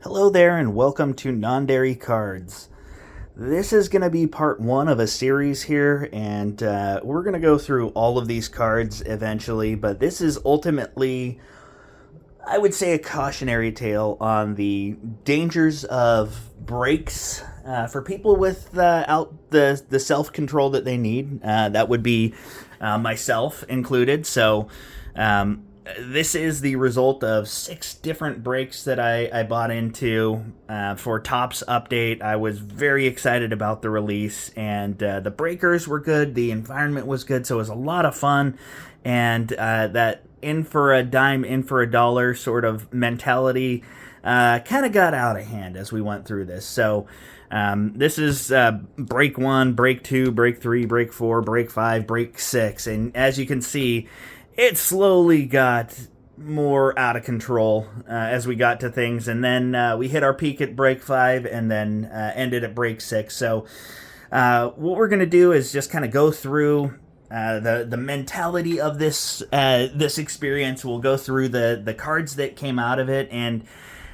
Hello there, and welcome to Non-Dairy Cards. This is going to be part one of a series here, and we're going to go through all of these cards eventually, but this is ultimately, I would say, a cautionary tale on the dangers of breaks for people with the self-control that they need. That would be myself included, so... This is the result of 6 different breaks that I bought into for Topps Update. I was very excited about the release, and the breakers were good, the environment was good, so it was a lot of fun, and that in for a dime, in for a dollar sort of mentality kind of got out of hand as we went through this. So this is break 1, break 2, break 3, break 4, break 5, break 6, and as you can see, it slowly got more out of control as we got to things, and then we hit our peak at break 5 and then ended at break 6. So what we're going to do is just kind of go through the mentality of this experience. We'll go through the cards that came out of it, and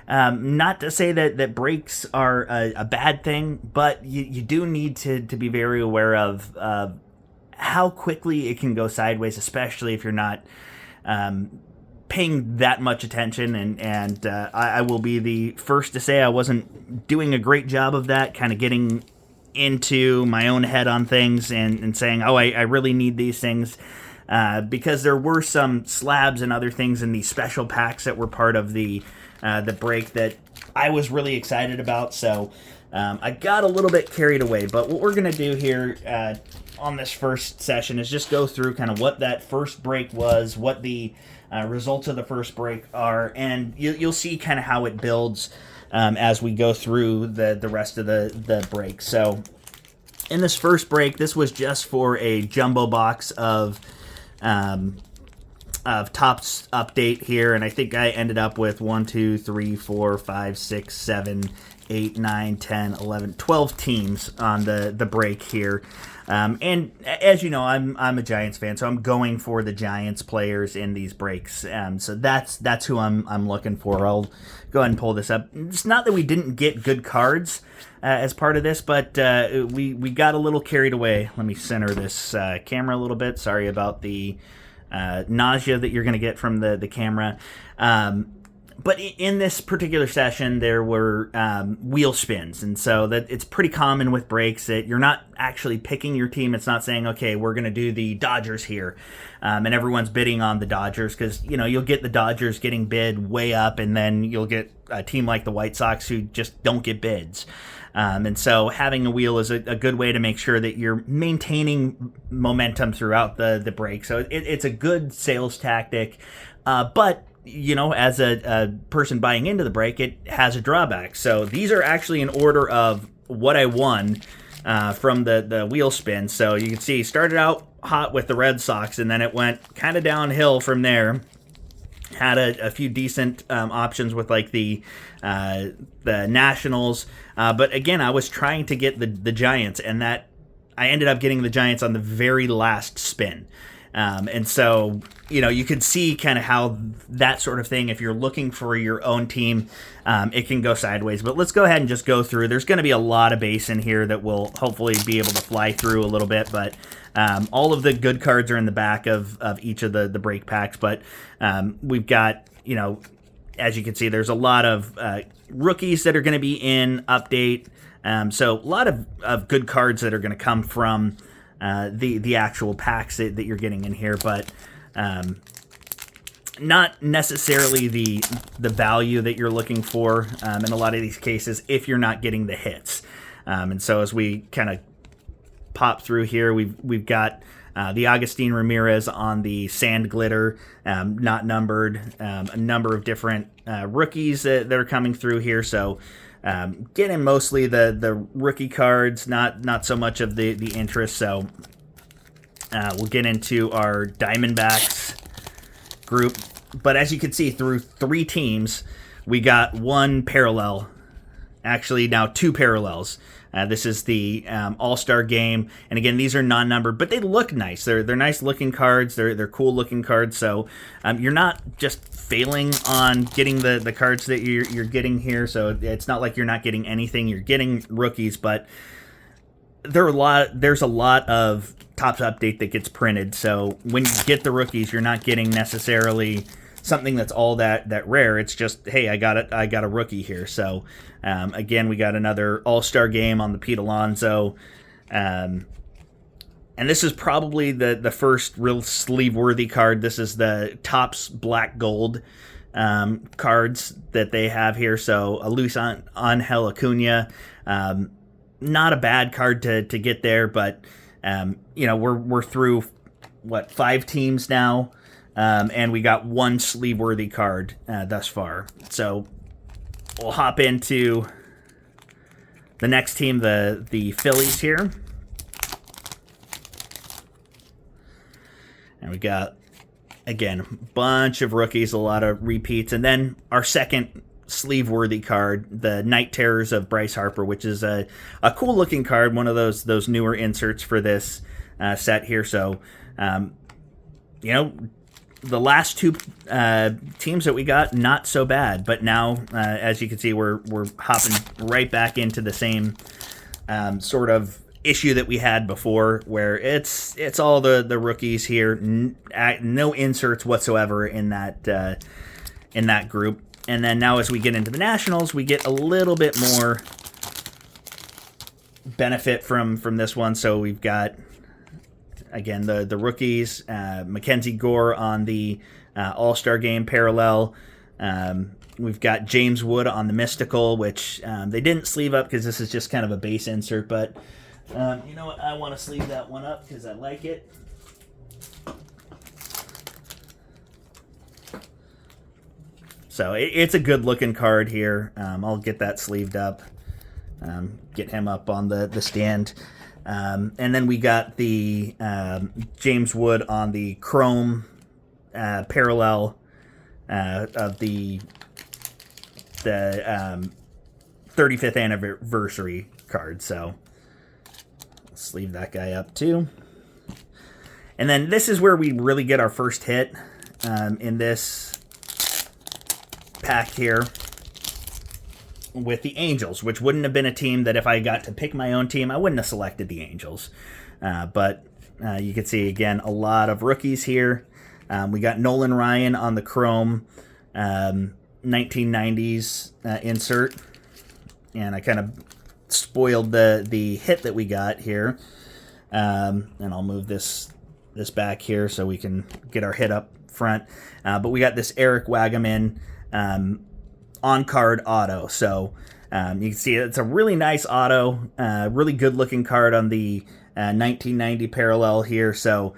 not to say that breaks are a bad thing, but you do need to be very aware of how quickly it can go sideways, especially if you're not paying that much attention. And I will be the first to say I wasn't doing a great job of that, kind of getting into my own head on things and saying, oh, I really need these things. Because there were some slabs and other things in these special packs that were part of the break that I was really excited about. So I got a little bit carried away. But what we're going to do here on this first session is just go through kind of what that first break was, what the results of the first break are, and you'll see kind of how it builds as we go through the rest of the break. So in this first break, this was just for a jumbo box of Topps Update here, and I think I ended up with 1, 2, 3, 4, 5, 6, 7, 8, 9, 10, 11, 12 teams on the break here. And as you know, I'm a Giants fan, so I'm going for the Giants players in these breaks. So that's who I'm looking for. I'll go ahead and pull this up. It's not that we didn't get good cards as part of this, but we got a little carried away. Let me center this camera a little bit. Sorry about the nausea that you're going to get from the camera. But in this particular session, there were wheel spins, and so that it's pretty common with breaks that you're not actually picking your team. It's not saying, okay, we're going to do the Dodgers here, and everyone's bidding on the Dodgers, because you'll get the Dodgers getting bid way up, and then you'll get a team like the White Sox who just don't get bids. And so having a wheel is a good way to make sure that you're maintaining momentum throughout the break. So it's a good sales tactic, but as a person buying into the break, it has a drawback. So these are actually in order of what I won from the wheel spin. So you can see, started out hot with the Red Sox, and then it went kind of downhill from there. Had a few decent options with like the Nationals, but again, I was trying to get the Giants, and that I ended up getting the Giants on the very last spin. And so, you can see kind of how that sort of thing, if you're looking for your own team, it can go sideways. But let's go ahead and just go through. There's going to be a lot of base in here that we'll hopefully be able to fly through a little bit. But all of the good cards are in the back of each of the break packs. But we've got, as you can see, there's a lot of rookies that are going to be in Update. So a lot of good cards that are going to come from the actual packs that you're getting in here, but not necessarily the value that you're looking for in a lot of these cases if you're not getting the hits. And so as we kind of pop through here, we've got the Agustin Ramirez on the Sand Glitter, not numbered, a number of different rookies that are coming through here. So getting mostly the rookie cards, not so much of the interest. So we'll get into our Diamondbacks group. But as you can see, through 3 teams, we got one parallel. Actually, now 2 parallels. This is the All-Star Game, and again, these are non-numbered, but they look nice. They're nice-looking cards. They're cool-looking cards. So you're not just failing on getting the cards that you're getting here. So it's not like you're not getting anything. You're getting rookies, but there's a lot of Topps Update that gets printed. So when you get the rookies, you're not getting necessarily something that's all that rare. It's just, hey, I got a rookie here. So again, we got another All-Star Game on the Pete Alonso. And this is probably the first real sleeve-worthy card. This is the Topps Black Gold cards that they have here. So a Luis Angel Acuna, not a bad card to get there, but we're through 5 teams now, and we got one sleeve-worthy card thus far. So we'll hop into the next team, the Phillies here. And we got, again, a bunch of rookies, a lot of repeats. And then our second sleeve-worthy card, the Night Terrors of Bryce Harper, which is a cool-looking card, one of those newer inserts for this set here. So, the last 2 teams that we got, not so bad. But now, as you can see, we're hopping right back into the same sort of issue that we had before, where it's all the rookies here, no inserts whatsoever in that group. And then now as we get into the Nationals, we get a little bit more benefit from this one. So we've got, again, the rookies, Mackenzie Gore on the All-Star Game parallel. We've got James Wood on the Mystical, which they didn't sleeve up because this is just kind of a base insert, but you know what? I want to sleeve that one up because I like it. So it's a good-looking card here. I'll get that sleeved up, get him up on the stand. And then we got the James Wood on the Chrome parallel of the 35th anniversary card. So sleeve that guy up too. And then this is where we really get our first hit in this pack here with the Angels, which wouldn't have been a team that if I got to pick my own team, I wouldn't have selected the Angels. But you can see, again, a lot of rookies here. We got Nolan Ryan on the Chrome 1990s insert. And I kind of spoiled the hit that we got here. And I'll move this back here so we can get our hit up front. But we got this Eric Wagaman on-card auto. So you can see it's a really nice auto, really good-looking card on the 1990 parallel here. So,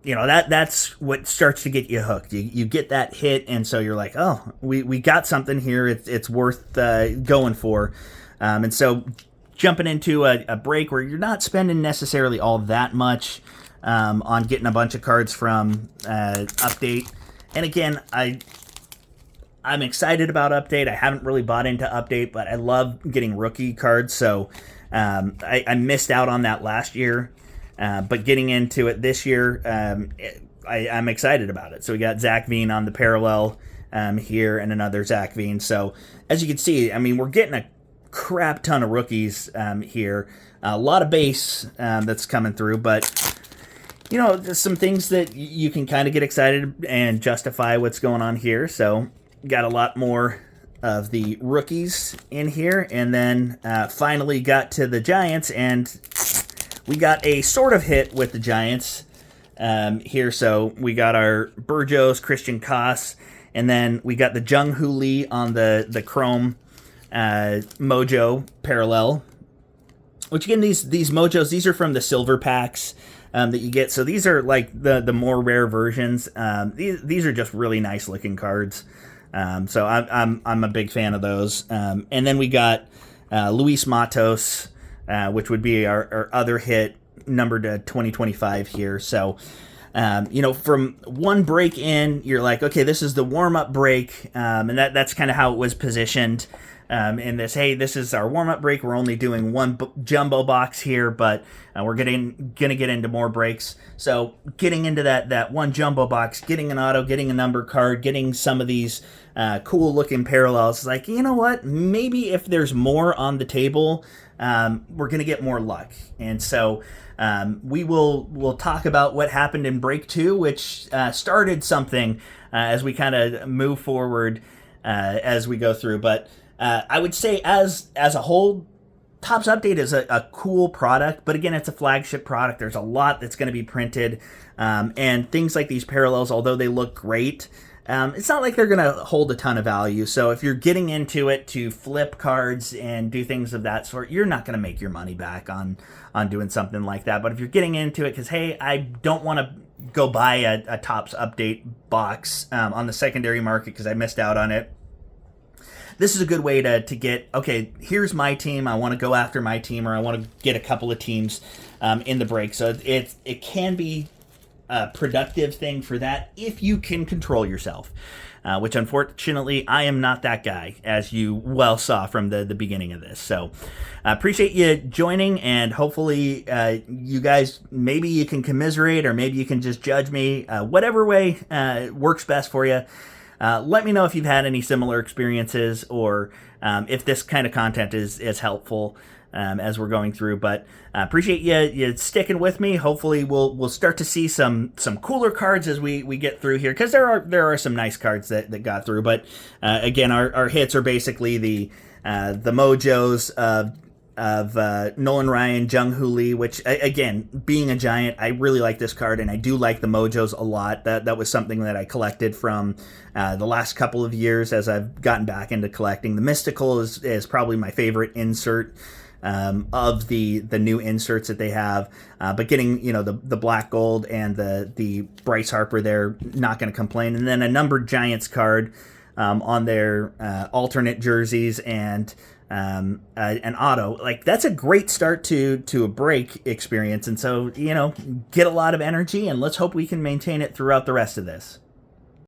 that's what starts to get you hooked. You get that hit, and so you're like, oh, we got something here. It's worth going for. And so jumping into a break where you're not spending necessarily all that much on getting a bunch of cards from Update. And again, I'm excited about Update. I haven't really bought into Update, but I love getting rookie cards. So I missed out on that last year. But getting into it this year, I'm excited about it. So we got Zach Veen on the parallel here and another Zach Veen. So as you can see, I mean, we're getting a crap ton of rookies here. A lot of base that's coming through, but there's some things that you can kind of get excited and justify what's going on here. So got a lot more of the rookies in here, and then finally got to the Giants, and we got a sort of hit with the Giants here. So we got our Burgos, Christian Koss, and then we got the Jung Hoo Lee on the Chrome Mojo parallel. Which again, these Mojos, these are from the silver packs that you get. So these are like the more rare versions. These are just really nice looking cards. So I'm a big fan of those. And then we got Luis Matos, which would be our other hit, numbered to 2025 here. So From one break in, you're like, okay, this is the warm-up break, and that's kind of how it was positioned in this. Hey, this is our warm-up break. We're only doing one jumbo box here, but we're gonna get into more breaks. So getting into that one jumbo box, getting an auto, getting a number card, getting some of these cool-looking parallels. Like, you know what? Maybe if there's more on the table, we're gonna get more luck, and so. We'll talk about what happened in break 2, which started something as we kind of move forward as we go through. But I would say as a whole, Topps Update is a cool product, but again, it's a flagship product. There's a lot that's going to be printed, and things like these parallels, although they look great, it's not like they're going to hold a ton of value. So if you're getting into it to flip cards and do things of that sort, you're not going to make your money back on doing something like that. But if you're getting into it because, hey, I don't want to go buy a Topps Update box on the secondary market because I missed out on it, this is a good way to get, okay, here's my team. I want to go after my team, or I want to get a couple of teams in the break. So it can be a productive thing for that if you can control yourself, which unfortunately I am not that guy, as you well saw from the beginning of this. So I appreciate you joining, and hopefully you guys, maybe you can commiserate, or maybe you can just judge me, whatever way works best for you. Let me know if you've had any similar experiences, or if this kind of content is helpful as we're going through. But appreciate you sticking with me. Hopefully we'll start to see some cooler cards as we get through here, because there are some nice cards that got through. But again, our hits are basically the Mojos of Nolan Ryan, Jung Hoo Lee, which, again, being a Giant, I really like this card, and I do like the Mojos a lot. That was something that I collected from the last couple of years as I've gotten back into collecting. The Mystical is probably my favorite insert of the new inserts that they have, but getting the black gold and the Bryce Harper there, not going to complain. And then a numbered Giants card on their alternate jerseys, and an auto. Like, that's a great start to a break experience. And so get a lot of energy, and let's hope we can maintain it throughout the rest of this.